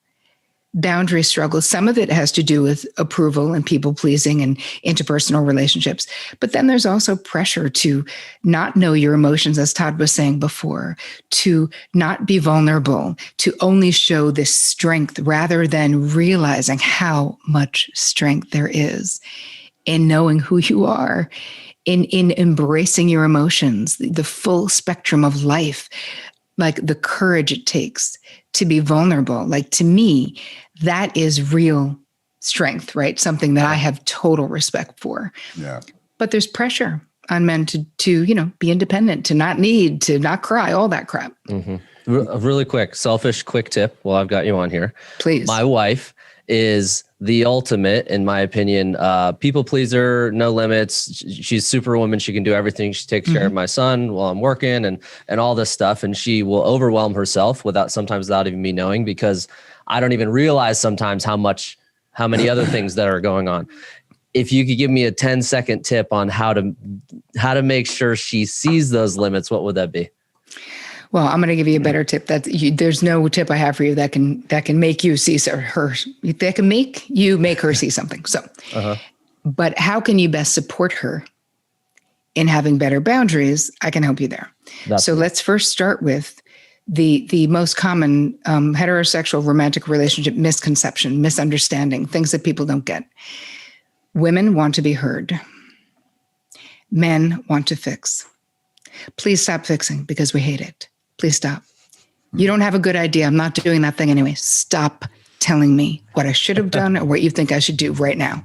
boundary struggles. Some of it has to do with approval and people pleasing and interpersonal relationships. But then there's also pressure to not know your emotions, as Todd was saying before, to not be vulnerable, to only show this strength rather than realizing how much strength there is in knowing who you are, in embracing your emotions, the full spectrum of life, like the courage it takes to be vulnerable. Like to me, that is real strength, right? Something that I have total respect for. Yeah. But there's pressure on men to be independent, to not need, to not cry, all that crap. Mm-hmm. Really quick, selfish, quick tip while I've got you on here. Please. My wife is the ultimate, in my opinion, people pleaser, no limits. She's superwoman. She can do everything. She takes care of my son while I'm working and all this stuff. And she will overwhelm herself sometimes without even me knowing, because I don't even realize sometimes how many other things that are going on. If you could give me a 10-second tip on how to make sure she sees those limits, what would that be? Well, I'm going to give you a better tip. There's no tip I have for you that can make you see her. That can make her see something. So, but how can you best support her in having better boundaries? I can help you there. Let's first start with the most common heterosexual romantic relationship misconception, misunderstanding, things that people don't get. Women want to be heard. Men want to fix. Please stop fixing because we hate it. Please stop. You don't have a good idea. I'm not doing that thing anyway. Stop telling me what I should have done or what you think I should do right now.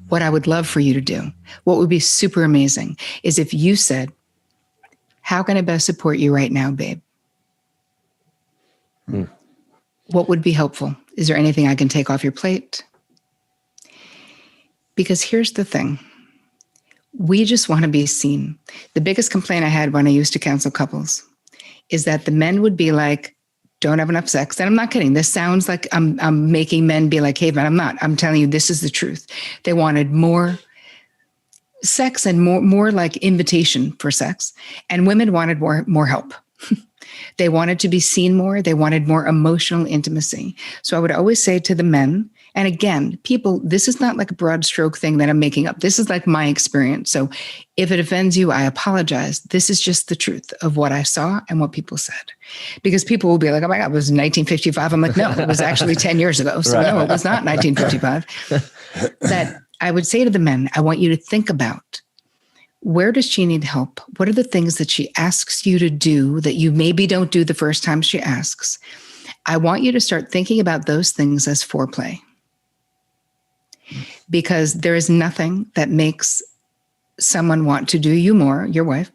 What I would love for you to do, what would be super amazing, is if you said, how can I best support you right now, babe? What would be helpful? Is there anything I can take off your plate? Because here's the thing. We just want to be seen. The biggest complaint I had when I used to counsel couples is that the men would be like, don't have enough sex. And I'm not kidding. This sounds like I'm making men be like, hey, man, I'm not. I'm telling you, this is the truth. They wanted more sex and more like invitation for sex. And women wanted more help. They wanted to be seen more. They wanted more emotional intimacy. So I would always say to the men, and again, people, this is not like a broad stroke thing that I'm making up. This is like my experience. So if it offends you, I apologize. This is just the truth of what I saw and what people said. Because people will be like, oh my God, it was 1955. I'm like, no, it was actually 10 years ago. So no, it was not 1955. That I would say to the men, I want you to think about, where does she need help? What are the things that she asks you to do that you maybe don't do the first time she asks? I want you to start thinking about those things as foreplay. Because there is nothing that makes someone want to do you more, your wife,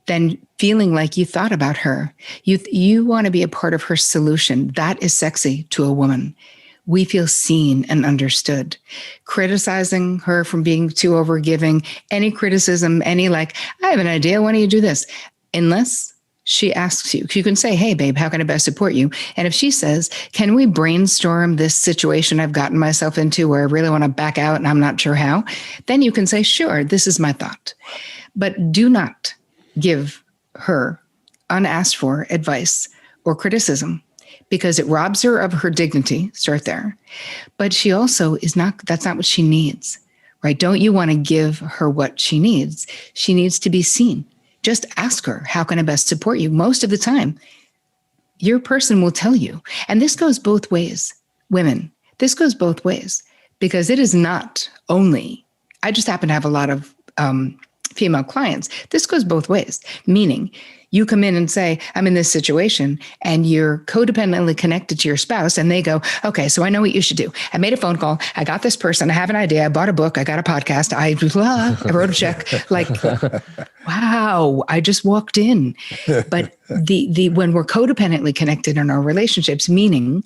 than feeling like you thought about her. You want to be a part of her solution. That is sexy to a woman. We feel seen and understood. Criticizing her from being too overgiving, any criticism, any like, I have an idea, why don't you do this? Unless she asks you, you can say, hey, babe, how can I best support you? And if she says, can we brainstorm this situation I've gotten myself into where I really want to back out and I'm not sure how, then you can say, sure, this is my thought. But do not give her unasked for advice or criticism, because it robs her of her dignity. Start there. But she also that's not what she needs, right? Don't you want to give her what she needs? She needs to be seen. Just ask her, how can I best support you? Most of the time, your person will tell you. And this goes both ways, women. This goes both ways, because it is not only, I just happen to have a lot of female clients. This goes both ways, meaning you come in and say, I'm in this situation, and you're codependently connected to your spouse, and they go, okay, so I know what you should do. I made a phone call. I got this person. I have an idea. I bought a book. I got a podcast. I wrote a check. Like, wow, I just walked in. But when we're codependently connected in our relationships, meaning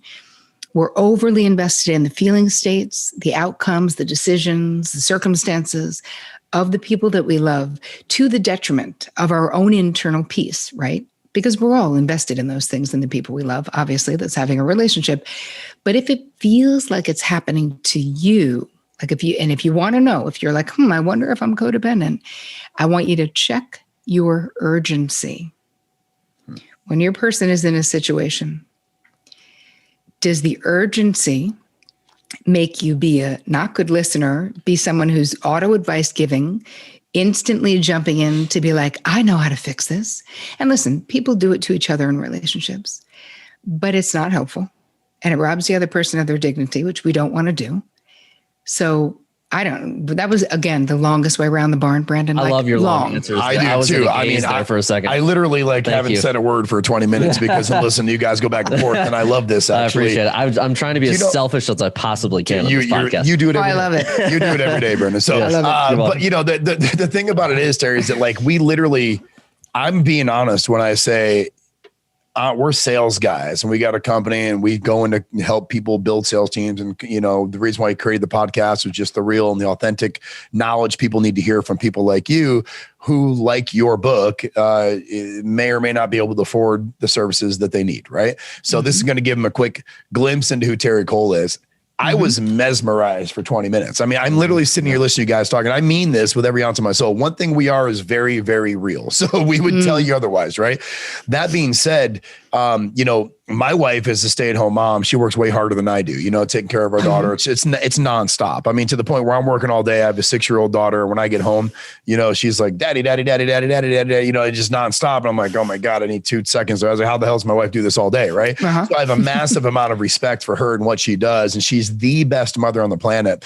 we're overly invested in the feeling states, the outcomes, the decisions, the circumstances of the people that we love, to the detriment of our own internal peace, right? Because we're all invested in those things and the people we love, obviously, that's having a relationship. But if it feels like it's happening to you, like if you want to know, if you're like, I wonder if I'm codependent, I want you to check your urgency. When your person is in a situation, does the urgency make you be a not good listener, be someone who's auto advice giving, instantly jumping in to be like, I know how to fix this? And listen, people do it to each other in relationships, but it's not helpful. And it robs the other person of their dignity, which we don't want to do. So but that was, again, the longest way around the barn, Brandon. I love your long answers. I do too. I mean, there for a second. I literally haven't said a word for 20 minutes because listen, you guys go back and forth, and I love this. Actually, I appreciate it. I'm trying to be as selfish as I possibly can on this podcast. You do it. I love it. You do it every day, Brandon. So, but the thing about it is, Terri, is that we literally, I'm being honest when I say, we're sales guys and we got a company and we go in to help people build sales teams. And, the reason why I created the podcast was just the real and the authentic knowledge people need to hear from people like you who, like your book, may or may not be able to afford the services that they need. Right. So this is going to give them a quick glimpse into who Terri Cole is. I was mesmerized for 20 minutes. I mean, I'm literally sitting here listening to you guys talking. I mean this with every ounce of my soul. One thing we are is very, very real. So we would tell you otherwise, right? That being said, my wife is a stay-at-home mom. She works way harder than I do, taking care of our daughter. It's nonstop. I mean, to the point where I'm working all day. I have a 6-year-old daughter. When I get home, she's like, daddy, daddy, daddy, daddy, daddy, daddy, it's just nonstop. And I'm like, oh my God, I need 2 seconds. I was like, how the hell does my wife do this all day? Right. So I have a massive amount of respect for her and what she does. And she's the best mother on the planet,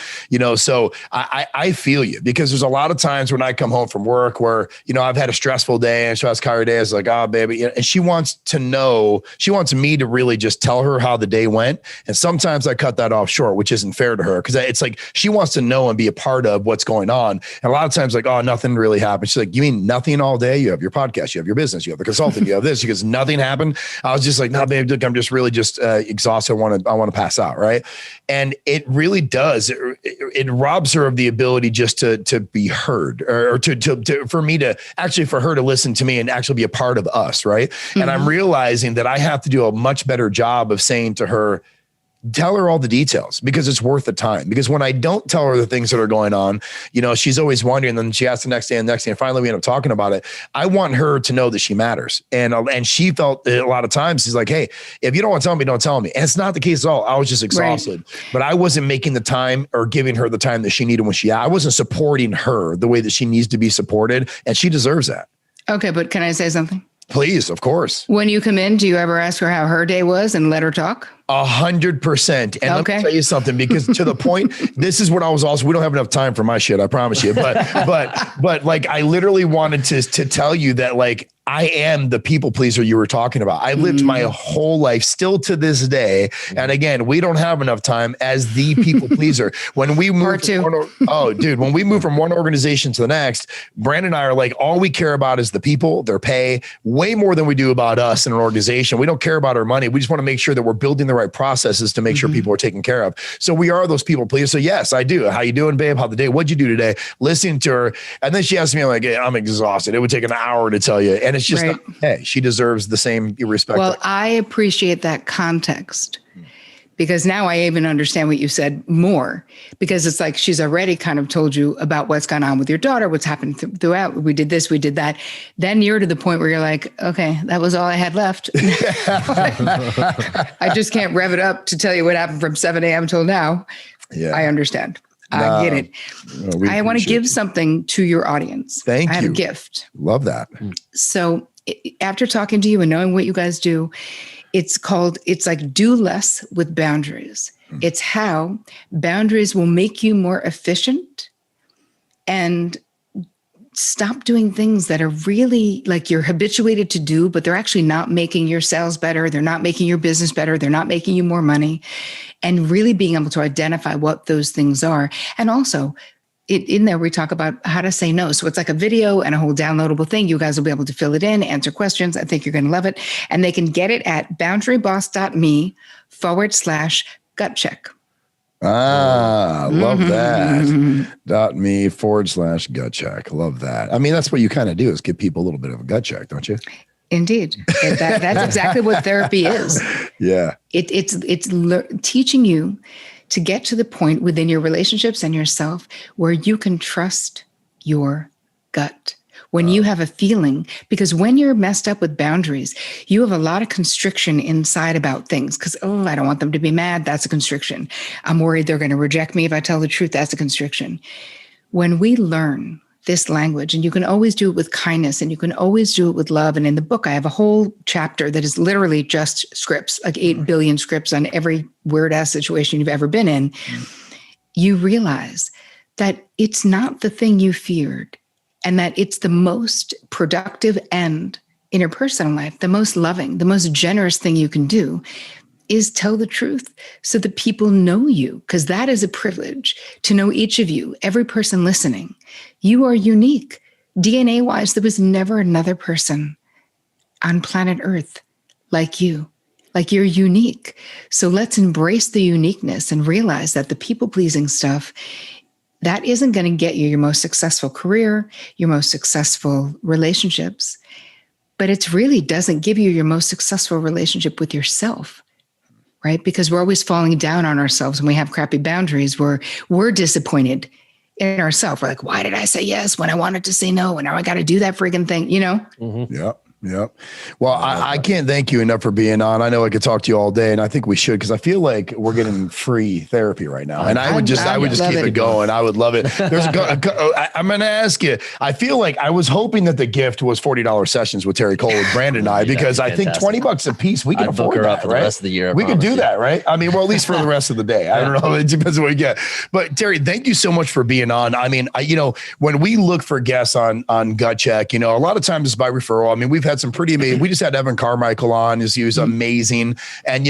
so I feel you, because there's a lot of times when I come home from work where, I've had a stressful day and she has Kyrie day. It's like, oh baby. And she wants to know, she wants me to really just tell her how the day went. And sometimes I cut that off short, which isn't fair to her, because it's like she wants to know and be a part of what's going on. And a lot of times like, oh, nothing really happened. She's like, you mean nothing all day? You have your podcast, you have your business, you have the consultant, you have this. She goes, nothing happened. I was just like, no, babe, look, I'm just really just exhausted. I want to pass out. Right. And it really does. It robs her of the ability just to be heard, or for her to listen to me and actually be a part of us. Right. And I'm realizing that I have to do a much better job of saying to her, tell her all the details, because it's worth the time. Because when I don't tell her the things that are going on, she's always wondering. And then she asks the next day and the next day, and finally we end up talking about it. I want her to know that she matters. And she felt a lot of times, she's like, hey, if you don't want to tell me, don't tell me. And it's not the case at all. I was just exhausted, but I wasn't making the time or giving her the time that she needed I wasn't supporting her the way that she needs to be supported. And she deserves that. Okay. But can I say something? Please, of course. When you come in, do you ever ask her how her day was and let her talk? 100%. And let me tell you something, because to the point, this is what I was also, we don't have enough time for my shit, I promise you. But like, I literally wanted to tell you that, like, I am the people pleaser you were talking about. I lived my whole life, still to this day. And again, we don't have enough time as the people pleaser. When we move, when we move from one organization to the next, Brandon and I are like, all we care about is the people, their pay, way more than we do about us in an organization. We don't care about our money. We just want to make sure that we're building the right processes to make sure people are taken care of. So we are those people pleasers. So yes, I do. How you doing, babe? How the day? What'd you do today? Listening to her. And then she asked me, I'm like, hey, I'm exhausted. It would take an hour to tell you. And it's just, hey, she deserves the same respect. Well, I appreciate that context, because now I even understand what you said more, because it's like she's already kind of told you about what's gone on with your daughter, what's happened throughout. We did this, we did that. Then you're to the point where you're like, okay, that was all I had left. I just can't rev it up to tell you what happened from 7 a.m. till now. Yeah, I understand. I get it. No, I want to give something to your audience. Thank you. I have a gift. Love that. So after talking to you and knowing what you guys do, it's like do less with boundaries. It's how boundaries will make you more efficient and stop doing things that are really like you're habituated to do, but they're actually not making your sales better. They're not making your business better. They're not making you more money, and really being able to identify what those things are. And also in there, we talk about how to say no. So it's like a video and a whole downloadable thing. You guys will be able to fill it in, answer questions. I think you're going to love it. And they can get it at boundaryboss.me/gut check. Love that. .me/gut check. Love that. I mean, that's what you kind of do, is give people a little bit of a gut check, don't you? Indeed. That's exactly what therapy is. Yeah. It's teaching you to get to the point within your relationships and yourself where you can trust your gut. When you have a feeling, because when you're messed up with boundaries, you have a lot of constriction inside about things, because, I don't want them to be mad. That's a constriction. I'm worried they're going to reject me if I tell the truth. That's a constriction. When we learn this language, and you can always do it with kindness, and you can always do it with love. And in the book, I have a whole chapter that is literally just scripts, like 8 billion scripts on every weird ass situation you've ever been in. You realize that it's not the thing you feared, and that it's the most productive end in your personal life, the most loving, the most generous thing you can do is tell the truth so that people know you, because that is a privilege to know each of you, every person listening. You are unique. DNA-wise, there was never another person on planet Earth like you. Like you're unique. So let's embrace the uniqueness and realize that the people-pleasing stuff, that isn't going to get you your most successful career, your most successful relationships, but it really doesn't give you your most successful relationship with yourself, right? Because we're always falling down on ourselves when we have crappy boundaries where we're disappointed in ourselves. We're like, why did I say yes when I wanted to say no? And now I got to do that friggin' thing, you know? Mm-hmm. Yeah. Yeah. Well, I can't thank you enough for being on. I know I could talk to you all day, and I think we should, because I feel like we're getting free therapy right now. And I would just keep it going. I would love it. I'm going to ask you, I feel like I was hoping that the gift was $40 sessions with Terri Cole and Brandon and I, because I think $20 a piece, we can afford that, for right? The rest of the year. We could do that, right? I mean, well, at least for the rest of the day. I don't know. It depends on what we get. But Terri, thank you so much for being on. I mean, when we look for guests on Gut Check, a lot of times it's by referral. I mean, we've had some pretty amazing. We just had Evan Carmichael on. He was amazing. And,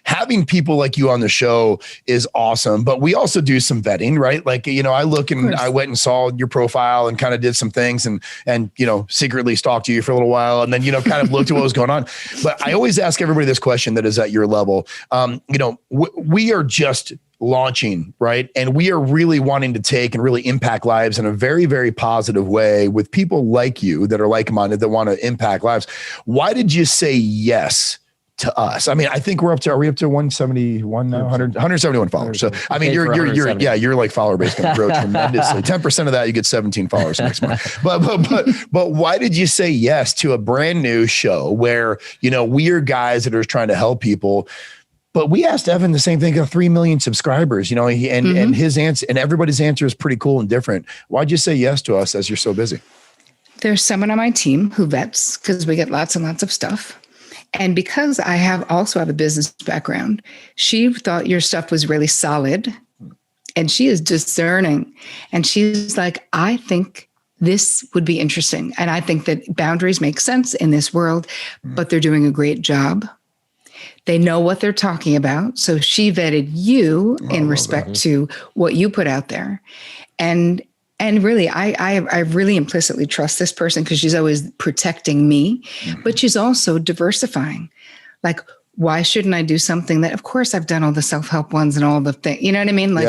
having people like you on the show is awesome. But we also do some vetting, right? Like, I look and I went and saw your profile and kind of did some things and secretly stalked you for a little while. And then, kind of looked at what was going on. But I always ask everybody this question that is at your level. We are just launching, right? And we are really wanting to take and really impact lives in a very, very positive way with people like you that are like-minded, that want to impact lives. Why did you say yes to us? I mean, I think are we up to 171 now? 171 followers. So, I mean, you're like follower base going to grow tremendously. 10% of that, you get 17 followers next month. But why did you say yes to a brand new show where, we are guys that are trying to help people? But we asked Evan the same thing, 3 million subscribers, and his answer, and everybody's answer is pretty cool and different. Why'd you say yes to us as you're so busy? There's someone on my team who vets, because we get lots and lots of stuff. And because I also have a business background, she thought your stuff was really solid, and she is discerning. And she's like, I think this would be interesting. And I think that boundaries make sense in this world, but they're doing a great job. They know what they're talking about. So she vetted you in respect to what you put out there. And really, I really implicitly trust this person because she's always protecting me, but she's also diversifying. Like, why shouldn't I do something that, of course, I've done all the self-help ones and all the things, you know what I mean? Like,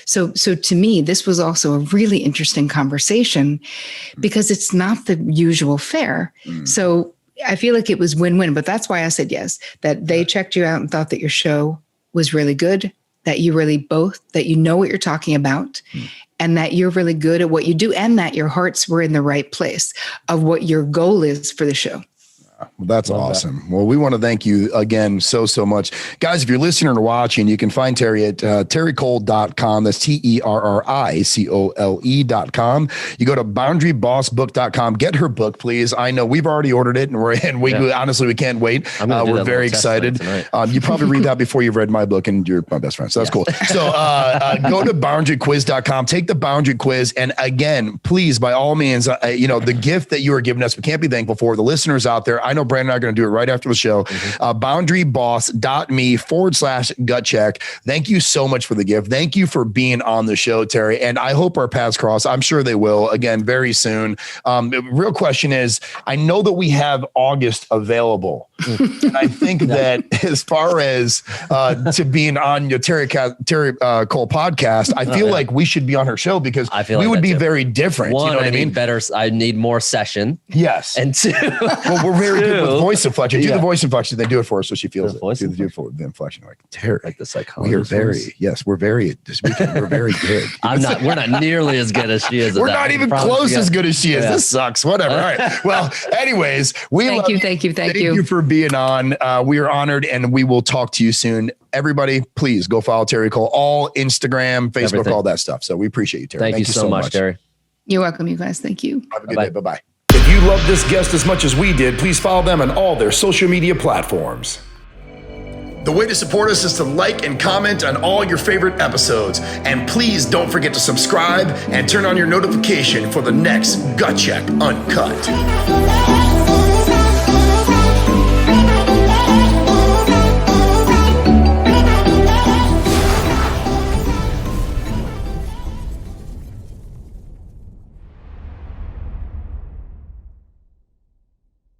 So to me, this was also a really interesting conversation because it's not the usual fare. So I feel like it was win-win, but that's why I said yes, that they checked you out and thought that your show was really good, that you really that you know what you're talking about, and that you're really good at what you do, and that your hearts were in the right place of what your goal is for the show. Well, that's awesome. Well, we want to thank you again so much. Guys, if you're listening or watching, you can find Terri at terricole.com. That's TerriCole.com. You go to boundarybossbook.com. Get her book, please. I know we've already ordered it, and honestly, we can't wait. We're very excited. You probably read that before you've read my book, and you're my best friend. So that's cool. So go to boundaryquiz.com, take the boundary quiz. And again, please, by all means, the gift that you are giving us, we can't be thankful for. The listeners out there, I know Brandon and I are going to do it right after the show. Boundaryboss.me/gut check. Thank you so much for the gift. Thank you for being on the show, Terri. And I hope our paths cross. I'm sure they will again very soon. The real question is, I know that we have August available. And I think that as far as to being on your Terri Cole podcast, I feel like we should be on her show because we would be very different. One, you know what I mean? I need more session. Yes. And two, well, we're very good with voice inflection. Do the voice inflection. They do it for us so she feels it. Do for the inflection. Like Terri, like the psychologist. We're very this weekend. We're very good. We're not nearly as good as she is. We're not even close as good as she is. This sucks. Whatever. All right. Well, anyways, thank you for being on. We are honored, and we will talk to you soon. Everybody, please go follow Terri Cole, all Instagram, Facebook, all that stuff. So we appreciate you, Terri. Thank you so much, Terri. You're welcome, you guys. Thank you. Have a good day. Bye-bye. If you love this guest as much as we did, please follow them on all their social media platforms. The way to support us is to like and comment on all your favorite episodes. And please don't forget to subscribe and turn on your notification for the next Gut Check Uncut.